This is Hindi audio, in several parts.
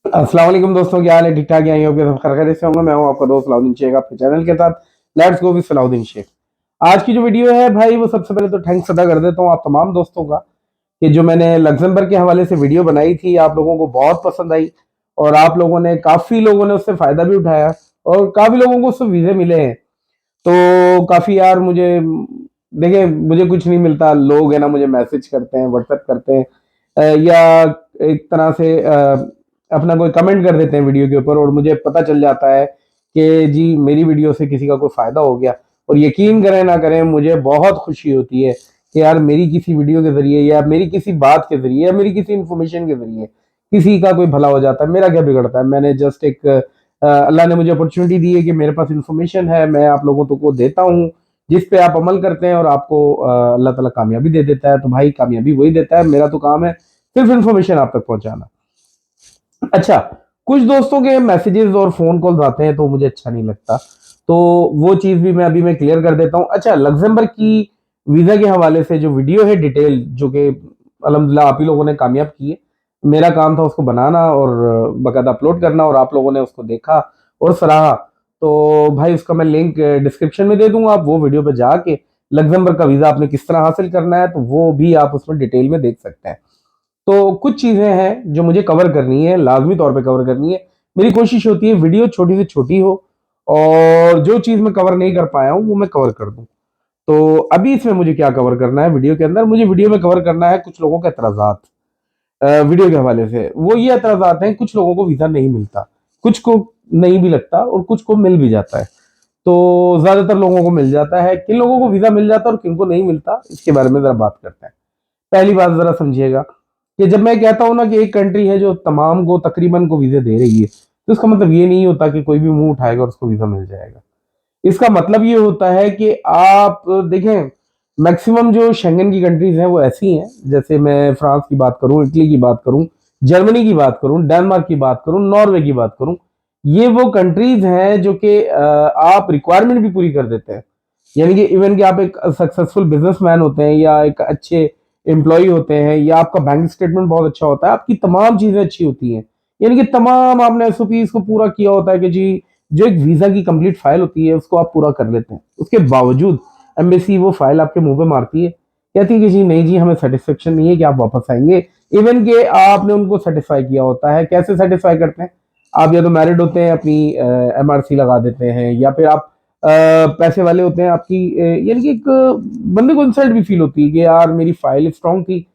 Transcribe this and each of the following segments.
अस्सलाम वालेकुम दोस्तों, क्या हाल है? ठीक ठाक हैं? होंगे सब खैरियत से होंगे। मैं हूं आपका दोस्त सलाउद्दीन शेख आपके चैनल के साथ। Let's go with Salahuddin Shaikh. आज की जो वीडियो है भाई, वो सबसे पहले तो थैंक्स अदा कर देता हूं आप तमाम दोस्तों का कि जो मैंने लग्जमबर्ग के हवाले से वीडियो बनाई थी, आप लोगों को बहुत पसंद आई और आप लोगों ने काफी लोगों ने उससे फायदा भी उठाया और काफी लोगों को उससे वीजे मिले हैं। तो काफी यार मुझे देखिए, मुझे कुछ नहीं मिलता, लोग है ना मुझे मैसेज करते हैं, व्हाट्सएप करते हैं, या एक तरह से अपना कोई कमेंट कर देते हैं वीडियो के ऊपर और मुझे पता चल जाता है कि जी मेरी वीडियो से किसी का कोई फायदा हो गया। और यकीन करें ना करें, मुझे बहुत खुशी होती है कि यार मेरी किसी वीडियो के जरिए या मेरी किसी बात के जरिए या मेरी किसी इंफॉर्मेशन के जरिए किसी का कोई भला हो जाता है। मेरा क्या बिगड़ता है? मैंने जस्ट एक अल्लाह ने मुझे अपॉर्चुनिटी दी है कि मेरे पास इंफॉर्मेशन है, मैं आप लोगों को देता हूँ जिस पे आप अमल करते हैं और आपको अल्लाह ताला कामयाबी दे देता है। तो भाई कामयाबी वही देता है, मेरा तो काम है सिर्फ इन्फॉर्मेशन आप तक पहुंचाना। अच्छा, कुछ दोस्तों के मैसेजेस और फोन कॉल्स आते हैं तो मुझे अच्छा नहीं लगता, तो वो चीज भी मैं क्लियर कर देता हूँ। अच्छा, लग्जमबर्ग की वीजा के हवाले से जो वीडियो है डिटेल, जो कि अल्हम्दुलिल्लाह आप ही लोगों ने कामयाब की है, मेरा काम था उसको बनाना और बाकायदा अपलोड करना और आप लोगों ने उसको देखा और सराहा। तो भाई उसका मैं लिंक डिस्क्रिप्शन में दे दूंगा, आप वो वीडियो पे जाके लग्जमबर्ग का वीजा आपने किस तरह हासिल करना है तो वो भी आप उसमें डिटेल में देख सकते हैं। तो कुछ चीजें हैं जो मुझे कवर करनी है, लाजमी तौर पे कवर करनी है। मेरी कोशिश होती है वीडियो छोटी से छोटी हो और जो चीज मैं कवर नहीं कर पाया हूं वो मैं कवर कर दूं। तो अभी इसमें मुझे क्या कवर करना है वीडियो के अंदर? मुझे वीडियो में कवर करना है कुछ लोगों के एतराजात वीडियो के हवाले से। वो ये एतराजात हैं, कुछ लोगों को वीजा नहीं मिलता, कुछ को नहीं भी लगता और कुछ को मिल भी जाता है। तो ज्यादातर लोगों को मिल जाता है। किन लोगों को वीजा मिल जाता है और किन को नहीं मिलता, इसके बारे में जरा बात करते हैं। पहली बात जरा समझिएगा कि जब मैं कहता हूं ना कि एक कंट्री है जो तमाम को तकरीबन को वीजे दे रही है, तो इसका मतलब ये नहीं होता कि कोई भी मुंह उठाएगा और उसको वीजा मिल जाएगा। इसका मतलब ये होता है कि आप देखें, मैक्सिमम जो शेंगन की कंट्रीज हैं वो ऐसी हैं, जैसे मैं फ्रांस की बात करूं, इटली की बात करूं, जर्मनी की बात करूं, डेनमार्क की बात करूं, नॉर्वे की बात करूं। ये वो कंट्रीज हैं जो कि आप रिक्वायरमेंट भी पूरी कर देते हैं। यानी कि इवन कि आप एक सक्सेसफुल बिजनेसमैन होते हैं या एक अच्छे एम्प्लॉय होते हैं या आपका बैंक स्टेटमेंट बहुत अच्छा होता है, आपकी तमाम चीजें अच्छी होती हैं, यानी कि तमाम आपने एसओपीज को पूरा किया होता है कि जी जो एक वीजा की कंप्लीट फाइल होती है उसको आप पूरा कर लेते हैं, उसके बावजूद एम्बेसी वो फाइल आपके मुंह पे मारती है, कहती है कि जी नहीं जी हमें सेटिस्फेक्शन नहीं है कि आप वापस आएंगे। इवन के आपने उनको सेटिस्फाई किया होता है। कैसे सेटिस्फाई करते हैं? आप या तो मैरिड होते हैं, अपनी एमआरसी लगा देते हैं, या फिर आप पैसे वाले होते हैं, आपकी यानी कि एक बंदे को इंसल्ट भी फील होती है कि यार मेरी फाइल स्ट्रांग थी,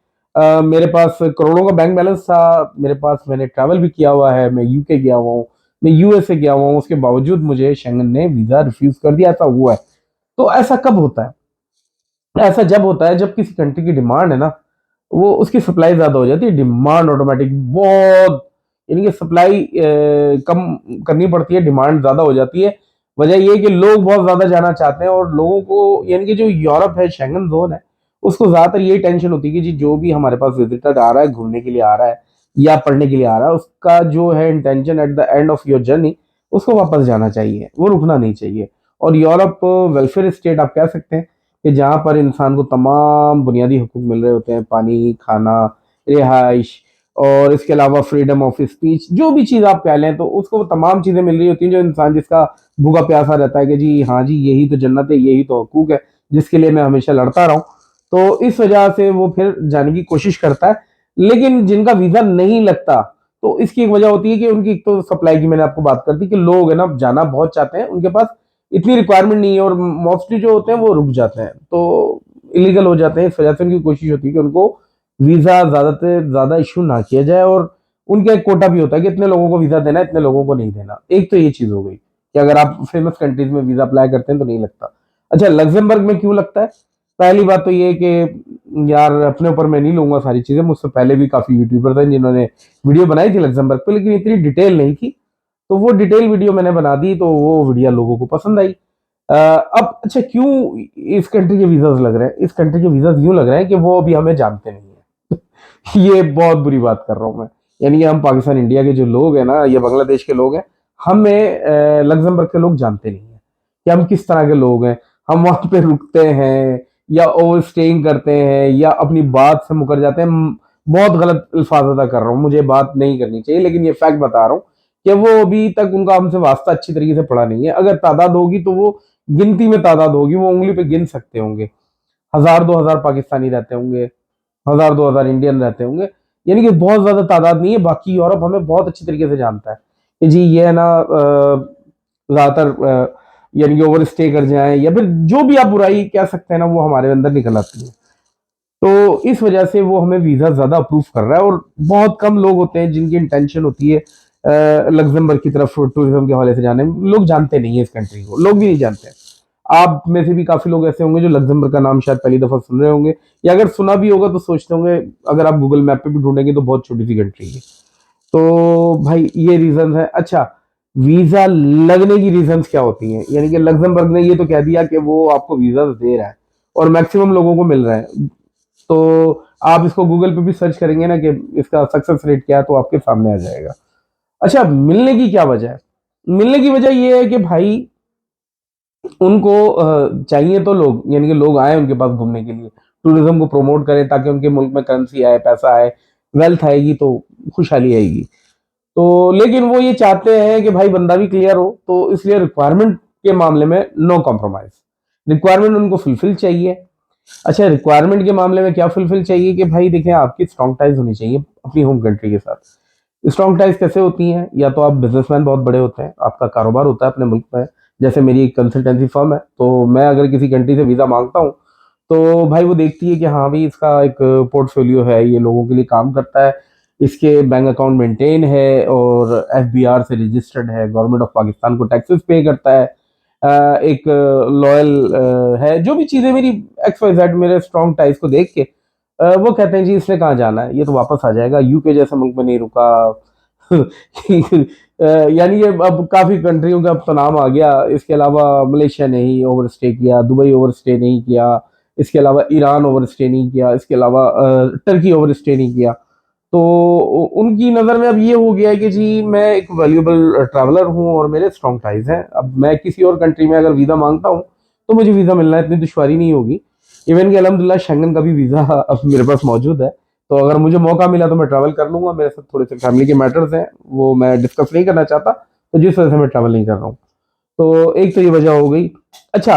मेरे पास करोड़ों का बैंक बैलेंस था, मेरे पास मैंने ट्रैवल भी किया हुआ है, मैं यूके गया हुआ हूँ, मैं यूएसए गया हुआ हूँ, उसके बावजूद मुझे शेंगन ने वीजा रिफ्यूज कर दिया। ऐसा हुआ है। तो ऐसा कब होता है? ऐसा जब होता है जब किसी कंट्री की डिमांड है ना, वो उसकी सप्लाई ज्यादा हो जाती है, डिमांड ऑटोमेटिक बहुत, यानी कि सप्लाई कम करनी पड़ती है, डिमांड ज्यादा हो जाती है। वजह यह है कि लोग बहुत ज्यादा जाना चाहते हैं और लोगों को, यानी कि जो यूरोप है, शेंगन जोन है, उसको ज्यादातर यही टेंशन होती है कि जी जो भी हमारे पास विजिटर आ रहा है, घूमने के लिए आ रहा है या पढ़ने के लिए आ रहा है, उसका जो है intention eight the end of your journey, उसको वापस जाना चाहिए, वो रुकना नहीं चाहिए। और यूरोप वेलफेयर स्टेट आप कह सकते हैं कि जहाँ पर इंसान को तमाम बुनियादी हकूक मिल रहे होते हैं, पानी, खाना, रिहाइश और इसके अलावा फ्रीडम ऑफ स्पीच, जो भी चीज़ आप कह लें, तो उसको वो तमाम चीज़ें मिल रही होती हैं जो इंसान जिसका भूखा प्यासा रहता है कि जी हाँ जी यही तो जन्नत है, यही तो हकूक है जिसके लिए मैं हमेशा लड़ता रहा हूँ। तो इस वजह से वो फिर जाने की कोशिश करता है। लेकिन जिनका वीज़ा नहीं लगता, तो इसकी एक वजह होती है कि उनकी एक तो सप्लाई की मैंने आपको बात कर दी कि लोग है ना जाना बहुत चाहते हैं, उनके पास इतनी रिक्वायरमेंट नहीं है और मोस्टली जो होते हैं वो रुक जाते हैं, तो इलीगल हो जाते हैं। इस वजह से उनकी कोशिश होती है कि उनको वीजा ज्यादा से ज्यादा इशू ना किया जाए और उनका एक कोटा भी होता है कि इतने लोगों को वीजा देना है, इतने लोगों को नहीं देना। एक तो ये चीज हो गई कि अगर आप फेमस कंट्रीज में वीजा अप्लाई करते हैं तो नहीं लगता। अच्छा, लग्जमबर्ग में क्यों लगता है? पहली बात तो ये है कि यार अपने ऊपर मैं नहीं लूंगा सारी चीजें, मुझसे पहले भी काफी यूट्यूबर थे जिन्होंने वीडियो बनाई थी लग्जमबर्ग पे, लेकिन इतनी डिटेल नहीं थी। तो वो डिटेल वीडियो मैंने बना दी तो वो वीडियो लोगों को पसंद आई। अब अच्छा, क्यों इस कंट्री के वीजाज लग रहे हैं? इस कंट्री के वीजाज यूं लग रहे हैं कि वो अभी हमें जानते नहीं है। ये बहुत बुरी बात कर रहा हूं मैं। यानी कि हम पाकिस्तान इंडिया के जो लोग हैं ना या बांग्लादेश के लोग हैं, हमें लग्जमबर्ग के लोग जानते नहीं है कि हम किस तरह के लोग हैं। हम वहां पे रुकते हैं या ओवर स्टेइंग करते हैं या अपनी बात से मुकर जाते हैं। बहुत गलत अल्फाज अदा कर रहा हूँ, मुझे बात नहीं करनी चाहिए, लेकिन ये फैक्ट बता रहा हूँ कि वो अभी तक उनका हमसे वास्ता अच्छी तरीके से पड़ा नहीं है। अगर तादाद होगी तो वो गिनती में तादाद होगी, वो उंगली पे गिन सकते होंगे। 1000-2000 पाकिस्तानी रहते होंगे, 1000-2000 इंडियन रहते होंगे, यानी कि बहुत ज्यादा तादाद नहीं है। बाकी यूरोप हमें बहुत अच्छी तरीके से जानता है कि जी ये है ना, ज्यादातर यानी कि ओवर स्टे कर जाए या फिर जो भी आप बुराई कह सकते हैं ना, वो हमारे अंदर निकल आती है। तो इस वजह से वो हमें वीजा ज्यादा अप्रूव कर रहा है। और बहुत कम लोग होते हैं जिनकी इंटेंशन होती है लग्जमबर्ग की तरफ टूरिज्म के हवाले से जाने। लोग जानते नहीं है इस कंट्री को, लोग भी नहीं जानते हैं। आप में से भी काफी लोग ऐसे होंगे जो लग्जमबर्ग का नाम शायद पहली दफा सुन रहे होंगे, या अगर सुना भी होगा तो सोचते होंगे, अगर आप गूगल मैप पे भी ढूंढेंगे तो बहुत छोटी सी कंट्री है। तो भाई ये रीजन है। अच्छा, वीजा लगने की रीजंस क्या होती हैं? यानी कि लग्जमबर्ग ने ये तो कह दिया कि वो आपको वीजा दे रहा है और मैक्सिमम लोगों को मिल रहा है। तो आप इसको गूगल पे भी सर्च करेंगे ना कि इसका सक्सेस रेट क्या है, तो आपके सामने आ जाएगा। अच्छा, मिलने की क्या वजह है? मिलने की वजह ये है कि भाई उनको चाहिए तो लोग, यानी कि लोग आए उनके पास घूमने के लिए, टूरिज्म को प्रमोट करें ताकि उनके मुल्क में करेंसी आए, पैसा आए, वेल्थ आएगी तो खुशहाली आएगी। तो लेकिन वो ये चाहते हैं कि भाई बंदा भी क्लियर हो, तो इसलिए रिक्वायरमेंट के मामले में नो कॉम्प्रोमाइज। रिक्वायरमेंट उनको फुलफिल चाहिए। अच्छा, रिक्वायरमेंट के मामले में क्या फुलफिल चाहिए कि भाई देखें, आपकी स्ट्रॉन्ग टाइज होनी चाहिए अपनी होम कंट्री के साथ। स्ट्रॉन्ग टाइज कैसे होती हैं? या तो आप बिजनेसमैन बहुत बड़े होते हैं, आपका कारोबार होता है अपने मुल्क में। जैसे मेरी एक कंसल्टेंसी फर्म है, तो मैं अगर किसी कंट्री से वीजा मांगता हूँ तो भाई वो देखती है कि हाँ भाई इसका एक पोर्टफोलियो है, ये लोगों के लिए काम करता है, इसके बैंक अकाउंट मेंटेन है और एफबीआर से रजिस्टर्ड है, गवर्नमेंट ऑफ पाकिस्तान को टैक्सेस पे करता है, एक लॉयल है, जो भी चीजें मेरी एक्स वाई जेड मेरे स्ट्रॉन्ग टाइज को देख के वो कहते हैं जी इसने कहाँ जाना है, ये तो वापस आ जाएगा, यूके जैसे मुल्क में नहीं रुका। यानी कि अब काफी कंट्रियों का अब तो नाम आ गया। इसके अलावा मलेशिया ने ही ओवर स्टे किया, दुबई ओवर स्टे नहीं किया, इसके अलावा ईरान ओवर स्टे नहीं किया, इसके अलावा टर्की ओवर स्टे नहीं किया। तो उनकी नज़र में अब ये हो गया है कि जी मैं एक वैल्यूएबल ट्रैवलर हूँ और मेरे स्ट्रॉन्ग टाइज हैं। अब मैं किसी और कंट्री में अगर वीज़ा मांगता हूँ तो मुझे वीज़ा मिलना इतनी दुश्वारी नहीं होगी। इवन कि अल्हम्दुलिल्लाह शेंगन का भी वीज़ा अब मेरे पास मौजूद है। तो अगर मुझे मौका मिला तो मैं ट्रैवल कर लूंगा। मेरे साथ थोड़े से फैमिली के मैटर्स हैं, वो मैं डिस्कस नहीं करना चाहता, तो जिस वजह से मैं ट्रैवल नहीं कर रहा हूँ। तो एक तो ये वजह हो गई। अच्छा,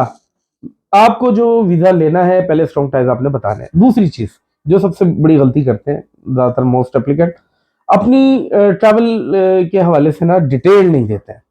आपको जो वीजा लेना है पहले स्ट्रॉन्ग टाइज आपने बताना है। दूसरी चीज जो सबसे बड़ी गलती करते हैं ज्यादातर मोस्ट एप्लीकेंट, अपनी ट्रैवल के हवाले से ना डिटेल नहीं देते हैं।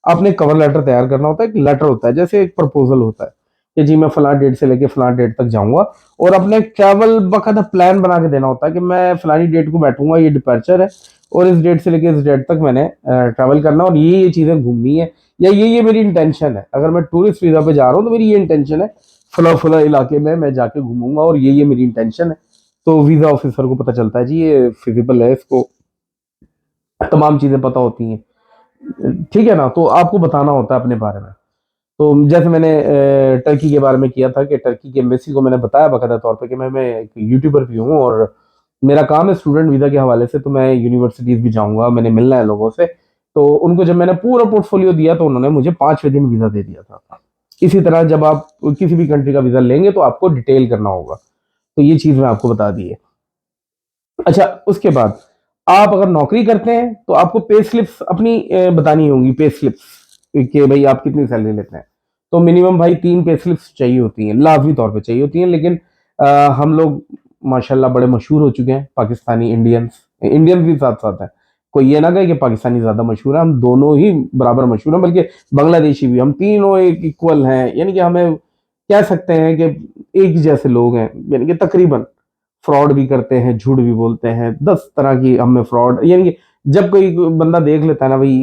आपने कवर लेटर तैयार करना होता है, एक लेटर होता है, जैसे एक प्रपोजल होता है कि जी मैं फला डेट से लेके फला डेट तक जाऊंगा, और अपने ट्रैवल बकायदा प्लान बना के देना होता है कि मैं फलानी डेट को बैठूंगा, ये डिपार्चर है, और इस डेट से लेके इस डेट तक मैंने ट्रैवल करना और ये चीजें घूमनी है, या ये मेरी इंटेंशन है। अगर मैं टूरिस्ट वीजा पे जा रहा हूँ तो मेरी ये इंटेंशन है, फला फला इलाके में मैं जाके घूमूंगा और ये मेरी इंटेंशन है। तो वीजा ऑफिसर को पता चलता है जी ये फिजिबल है, इसको तमाम चीजें पता होती हैं, ठीक है ना। तो आपको बताना होता है अपने बारे में। तो जैसे मैंने टर्की के बारे में किया था कि टर्की की एम्बेसी को मैंने बताया बाकायदा तौर पे कि मैं एक यूट्यूबर भी हूँ और मेरा काम है स्टूडेंट वीज़ा के हवाले से, तो मैं यूनिवर्सिटीज़ भी जाऊँगा, मैंने मिलना है लोगों से। तो उनको जब मैंने पूरा पोर्टफोलियो दिया तो उन्होंने मुझे 5वें दिन वीज़ा दे दिया था। इसी तरह जब आप किसी भी कंट्री का वीज़ा लेंगे तो आपको डिटेल करना होगा। तो ये चीज़ मैं आपको बता दी है। अच्छा, उसके बाद आप अगर नौकरी करते हैं तो आपको पे स्लिप्स अपनी बतानी होंगी, पे स्लिप्स कि भाई आप कितनी सैलरी लेते हैं। तो मिनिमम भाई 3 पे स्लिप्स चाहिए होती हैं, लाजमी तौर पे चाहिए होती हैं। लेकिन हम लोग माशाल्लाह बड़े मशहूर हो चुके हैं, पाकिस्तानी इंडियंस, इंडियंस भी साथ साथ है। कोई ये ना कहे कि पाकिस्तानी ज्यादा मशहूर है, हम दोनों ही बराबर मशहूर हैं, बल्कि बांग्लादेशी भी, हम तीनों एक इक्वल हैं। यानी कि हमें कह सकते हैं कि एक ही जैसे लोग हैं, यानी कि तकरीबन। फ्रॉड भी करते हैं, झूठ भी बोलते हैं, 10 तरह की हमें फ्रॉड, यानी कि जब कोई बंदा देख लेता है ना भाई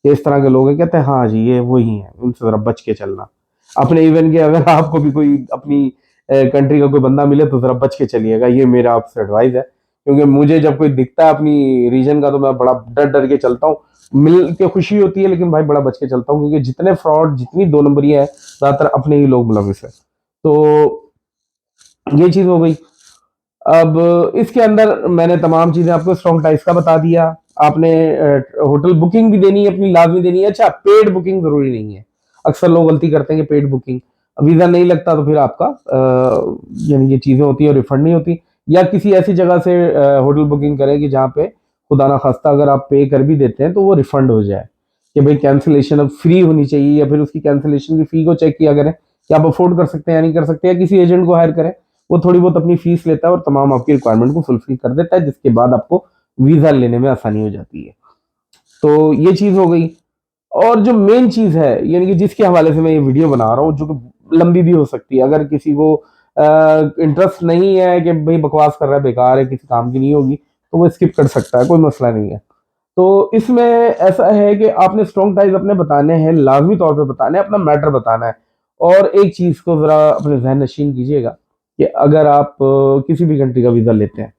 ये इस तरह के लोग हैं, कहते हैं हाँ जी ये वही है, उनसे जरा बच के चलना। अपने इवन के अगर आपको भी कोई अपनी कंट्री का कोई बंदा मिले तो जरा बच के चलिएगा, ये मेरा आपसे एडवाइस है। क्योंकि मुझे जब कोई दिखता है अपनी रीजन का तो मैं बड़ा डर डर के चलता हूँ। मिल के खुशी होती है लेकिन भाई बड़ा बच के चलता हूँ, क्योंकि जितने फ्रॉड, जितनी दो नंबरी है, ज्यादातर अपने ही लोग मुलविस है। तो ये चीज हो गई। अब इसके अंदर मैंने तमाम चीजें आपको स्ट्रॉन्ग टाइप्स का बता दिया। आपने होटल बुकिंग भी देनी है, अपनी लाजमी देनी है। अच्छा, पेड बुकिंग जरूरी नहीं है। अक्सर लोग गलती करते हैं कि पेड बुकिंग, वीजा नहीं लगता तो फिर आपका यानी ये चीजें होती है रिफंड नहीं होती। या किसी ऐसी जगह से होटल बुकिंग करें कि जहाँ पे खुदा ना खास्ता अगर आप पे कर भी देते हैं तो वो रिफंड हो जाए, कि भाई कैंसिलेशन अब फ्री होनी चाहिए, या फिर उसकी कैंसिलेशन की फी को चेक किया करें कि आप अफोर्ड कर सकते हैं या नहीं कर सकते, या किसी एजेंट को हायर करें, वो थोड़ी बहुत अपनी फीस लेता है और तमाम आपकी रिक्वायरमेंट को फुलफिल कर देता है, जिसके बाद आपको वीजा लेने में आसानी हो जाती है। तो ये चीज हो गई। और जो मेन चीज है, यानी कि जिसके हवाले से मैं ये वीडियो बना रहा हूँ, जो कि लंबी भी हो सकती है, अगर किसी को इंटरेस्ट नहीं है कि भाई बकवास कर रहा है, बेकार है, किसी काम की नहीं होगी, तो वो स्किप कर सकता है, कोई मसला नहीं है। तो इसमें ऐसा है कि आपने स्ट्रॉन्ग टाइज अपने बताने हैं, लाजमी तौर पे बताने हैं, अपना मैटर बताना है। और एक चीज को जरा अपने जहन नशीन कीजिएगा कि अगर आप किसी भी कंट्री का वीजा लेते हैं,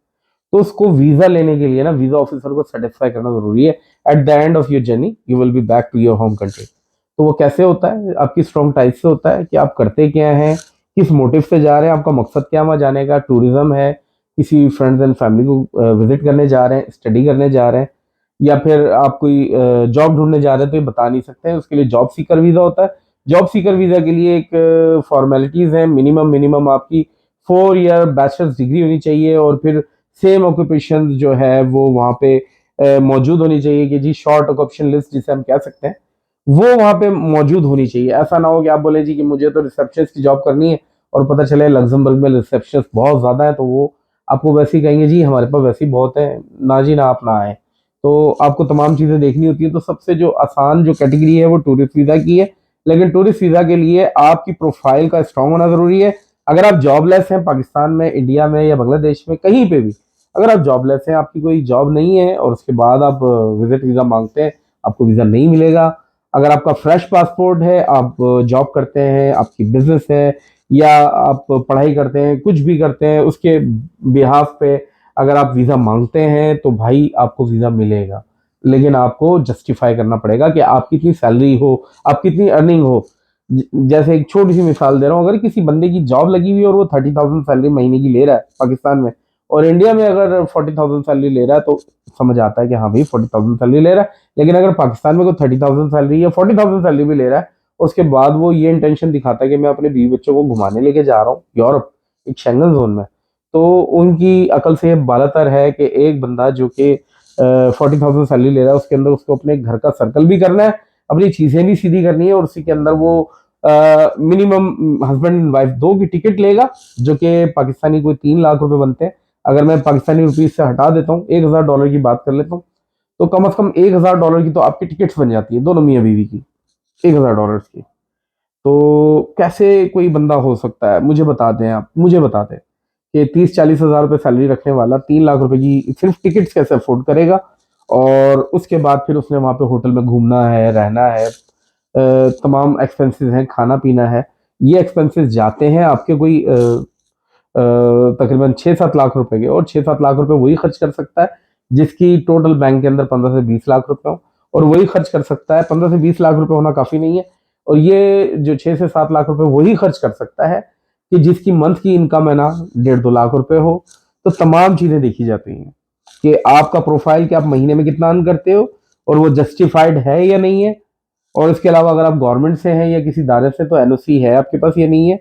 तो उसको वीजा लेने के लिए ना वीजा ऑफिसर को सेटिस्फाई करना जरूरी है। At the end of your journey you will be back to your home country. तो वो कैसे होता है? आपकी स्ट्रॉन्ग टाइप से होता है कि आप करते क्या हैं, किस मोटिव से जा रहे हैं, आपका मकसद क्या वहाँ जाने का, टूरिज्म है, किसी फ्रेंड्स एंड फैमिली को विजिट करने जा रहे हैं, स्टडी करने जा रहे हैं, या फिर आप कोई जॉब ढूंढने जा रहे हैं, तो ये बता नहीं सकते हैं। उसके लिए जॉब सीकर वीजा होता है। जॉब सीकर वीजा के लिए एक फॉर्मेलिटीज है, मिनिमम आपकी 4 ईयर बैचलर्स डिग्री होनी चाहिए, और फिर सेम ऑक्यूपेशन जो है वो वहाँ पे मौजूद होनी चाहिए, कि जी शॉर्ट ऑक्यूपेशन लिस्ट जिसे हम कह सकते हैं, वो वहाँ पे मौजूद होनी चाहिए। ऐसा ना हो कि आप बोले जी कि मुझे तो रिसेप्शनिस्ट की जॉब करनी है, और पता चले लग्जमबर्ग में रिसेप्शनिस्ट बहुत ज़्यादा है, तो वो आपको वैसे ही कहेंगे जी हमारे पास वैसे ही बहुत है, ना जी ना, आप ना आए। तो आपको तमाम चीज़ें देखनी होती है। तो सबसे जो आसान जो कैटेगरी है वो टूरिस्ट वीज़ा की है। लेकिन टूरिस्ट वीज़ा के लिए आपकी प्रोफाइल का स्ट्रांग होना ज़रूरी है। अगर आप जॉबलेस हैं पाकिस्तान में, इंडिया में या बांग्लादेश में, कहीं पे भी अगर आप जॉबलेस हैं, आपकी कोई जॉब नहीं है, और उसके बाद आप विजिट वीज़ा मांगते हैं, आपको वीज़ा नहीं मिलेगा। अगर आपका फ्रेश पासपोर्ट है, आप जॉब करते हैं, आपकी बिजनेस है, या आप पढ़ाई करते हैं, कुछ भी करते हैं, उसके बिहाफ पे अगर आप वीज़ा मांगते हैं, तो भाई आपको वीज़ा मिलेगा। लेकिन आपको जस्टिफाई करना पड़ेगा कि आपकी कितनी सैलरी हो, आप कितनी अर्निंग हो। जैसे एक छोटी सी मिसाल दे रहा हूँ, अगर किसी बंदे की जॉब लगी हुई है और वो 30,000 सैलरी महीने की ले रहा है पाकिस्तान में, और इंडिया में अगर 40,000 सैलरी ले रहा है, तो समझ आता है कि हाँ भाई 40,000 सैलरी ले रहा है। लेकिन अगर पाकिस्तान में कोई 30,000 सैलरी या 40,000 सैलरी भी ले रहा है, उसके बाद वो ये इंटेंशन दिखाता है कि मैं अपने बीवी बच्चों को घुमाने लेके जा रहा हूँ यूरोप, एक शेंगन जोन में, तो उनकी अकल से बालातर है कि एक बंदा जो कि 40,000 सैलरी ले रहा है, उसके अंदर उसको अपने घर का सर्कल भी करना है, अपनी चीजें भी सीधी करनी है, और उसी के अंदर वो मिनिमम हस्बैंड एंड वाइफ दो की टिकट लेगा, जो कि पाकिस्तानी कोई 3 लाख रुपए बनते हैं। अगर मैं पाकिस्तानी रुपीज से हटा देता हूँ, $1,000 की बात कर लेता हूँ, तो कम से कम $1,000 की तो आपकी टिकट्स बन जाती है दोनों मियाँ बीवी की, $1,000 की। तो कैसे कोई बंदा हो सकता है? मुझे बता दें, आप मुझे बता दें कि 30-40 हज़ार रुपये सैलरी रखने वाला 3 लाख रुपए की सिर्फ टिकट्स कैसे अफोर्ड करेगा? और उसके बाद फिर उसने वहाँ पे होटल में घूमना है, रहना है, तमाम एक्सपेंसेस हैं, खाना पीना है। ये एक्सपेंसेस जाते हैं आपके कोई तकरीबन 6-7 लाख रुपए के, और 6-7 लाख रुपए वही खर्च कर सकता है जिसकी टोटल बैंक के अंदर 15 से 20 लाख रुपए हो, और वही खर्च कर सकता है। 15 से 20 लाख रुपए होना काफी नहीं है, और ये जो 6 से 7 लाख रुपए वही खर्च कर सकता है कि जिसकी मंथ की इनकम है ना 1.5-2 लाख रुपए हो। तो तमाम चीजें देखी जाती हैं कि आपका प्रोफाइल, कि आप महीने में कितना अर्न करते हो, और वो जस्टिफाइड है या नहीं है। और इसके अलावा अगर आप गवर्नमेंट से हैं या किसी इदारे से, तो एनओसी है आपके पास या नहीं है।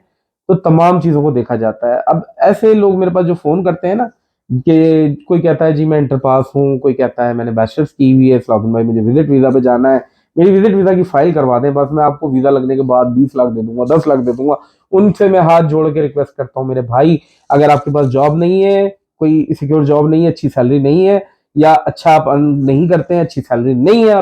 तो तमाम चीज़ों को देखा जाता है। अब ऐसे लोग मेरे पास जो फ़ोन करते हैं ना, कि कोई कहता है जी मैं इंटर पास हूँ, कोई कहता है मैंने बैचलर्स की हुई है, सलाउद्दीन भाई मुझे विजिट वीज़ा पे जाना है, मेरी विजिट वीज़ा की फाइल करवा दें, बस मैं आपको वीज़ा लगने के बाद 20 लाख दे दूंगा, 10 लाख दे दूंगा। उनसे मैं हाथ जोड़ के रिक्वेस्ट करता हूँ, मेरे भाई अगर आपके पास जॉब नहीं है, कोई सिक्योर जॉब नहीं है, अच्छी सैलरी नहीं है, या अच्छा आप अर्न नहीं करते हैं, अच्छी सैलरी नहीं है,